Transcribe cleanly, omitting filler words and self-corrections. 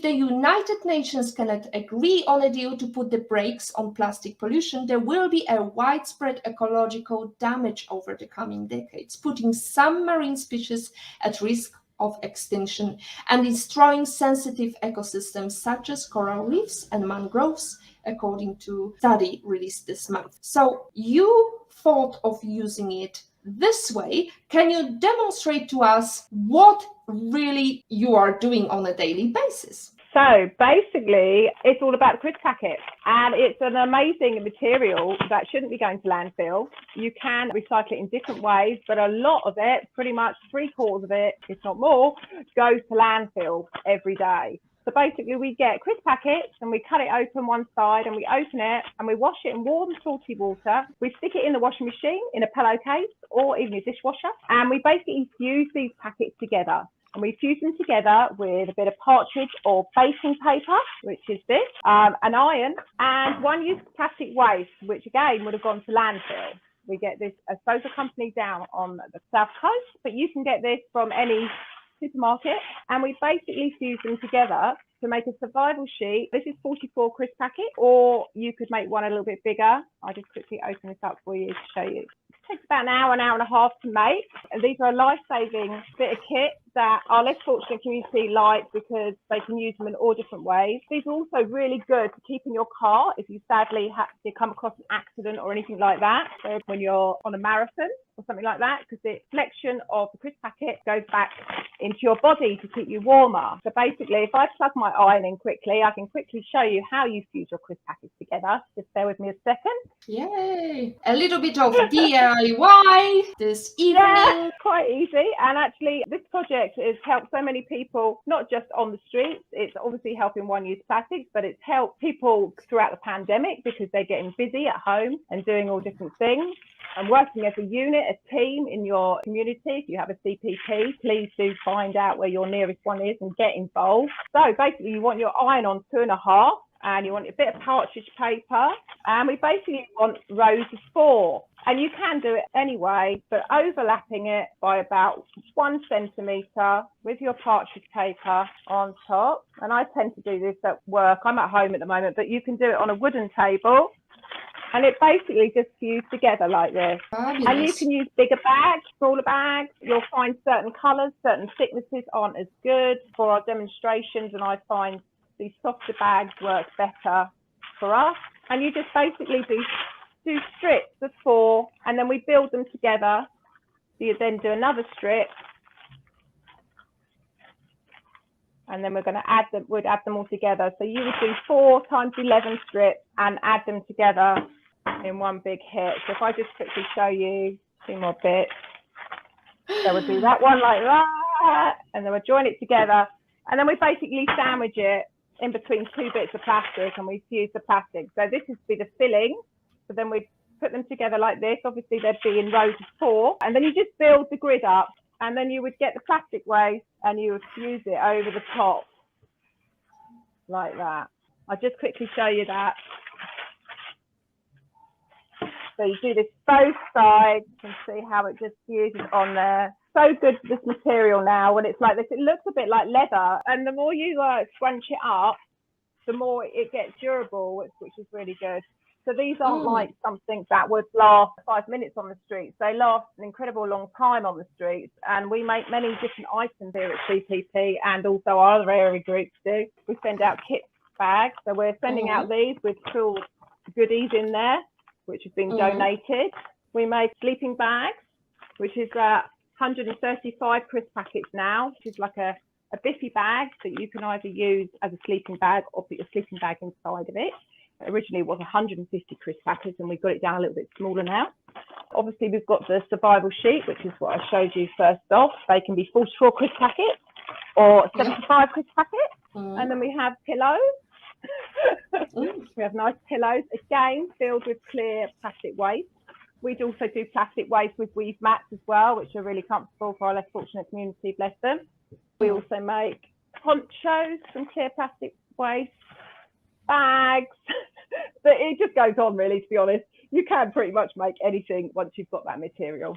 the United Nations cannot agree on a deal to put the brakes on plastic pollution, there will be a widespread ecological damage over the coming decades, putting some marine species at risk of extinction and destroying sensitive ecosystems such as coral reefs and mangroves, according to a study released this month. So you thought of using it this way. Can you demonstrate to us what really you are doing on a daily basis? So basically, it's all about the crisp packet, and it's an amazing material that shouldn't be going to landfill. You can recycle it in different ways, but a lot of it, pretty much 3/4 of it, if not more, goes to landfill every day. So basically, we get crisp packets and we cut it open one side and we open it and we wash it in warm, salty water. We stick it in the washing machine in a pillowcase or even a dishwasher, and we basically fuse these packets together. And we fuse them together with a bit of partridge or baking paper, which is this, an iron, and one-use plastic waste, which again would have gone to landfill. We get this disposal company down on the south coast, but you can get this from any supermarket, and we basically fuse them together to make a survival sheet. This is 44 crisp packet, or you could make one a little bit bigger. I'll just quickly open this up for you to show you. It takes about an hour and a half to make. And these are a life-saving bit of kit that our less fortunate community like because they can use them in all different ways. These are also really good to keep in your car if you sadly have to come across an accident or anything like that. So when you're on a marathon or something like that, because the flexion of the crisp packet goes back into your body to keep you warmer. So basically, if I plug my iron in quickly, I can quickly show you how you fuse your crisp packets together. Just bear with me a second. Yay! A little bit of DIY this evening. Yeah, quite easy. And actually, this project has helped so many people, not just on the streets. It's obviously helping one-use plastics, but it's helped people throughout the pandemic because they're getting busy at home and doing all different things. And working as a unit, a team in your community. If you have a CPP, please do find out where your nearest one is and get involved. So basically, you want your iron on 2.5, and you want a bit of partridge paper, and we basically want rows of 4. And you can do it anyway, but overlapping it by about 1 centimetre with your partridge paper on top. And I tend to do this at work. I'm at home at the moment, but you can do it on a wooden table. And it basically just fused together like this. Fabulous. And you can use bigger bags, smaller bags. You'll find certain colours, certain thicknesses aren't as good for our demonstrations. And I find these softer bags work better for us. And you just basically do strips of 4, and then we build them together. So you then do another strip. And then we're going to add them all together. So you would do 4 times 11 strips and add them together in one big hit. So if I just quickly show you 2 more bits. So we'll do that one like that, and then we'll join it together. And then we basically sandwich it in between 2 bits of plastic, and we fuse the plastic. So this would be the filling. So then we put them together like this. Obviously they'd be in rows of 4. And then you just build the grid up. And then you would get the plastic waste and you would fuse it over the top like that. I'll just quickly show you that. So you do this both sides and see how it just fuses on there. So good, this material now, when it's like this, it looks a bit like leather. And the more you scrunch it up, the more it gets durable, which is really good. So these aren't like something that would last 5 minutes on the streets. They last an incredible long time on the streets. And we make many different items here at CPP, and also our other area groups do. We send out kit bags. So we're sending out these with cool goodies in there, which have been donated. We make sleeping bags, which is 135 crisp packets now, which is like a biffy bag that you can either use as a sleeping bag or put your sleeping bag inside of it. Originally it was 150 crisp packets, and we've got it down a little bit smaller now. Obviously we've got the survival sheet, which is what I showed you first off. They can be 44 crisp packets or 75 crisp packets. And then we have pillows. We have nice pillows, again filled with clear plastic waste. We'd also do plastic waste with weave mats as well, which are really comfortable for our less fortunate community, bless them. We also make ponchos from clear plastic waste, bags. But it just goes on, really, to be honest. You can pretty much make anything once you've got that material.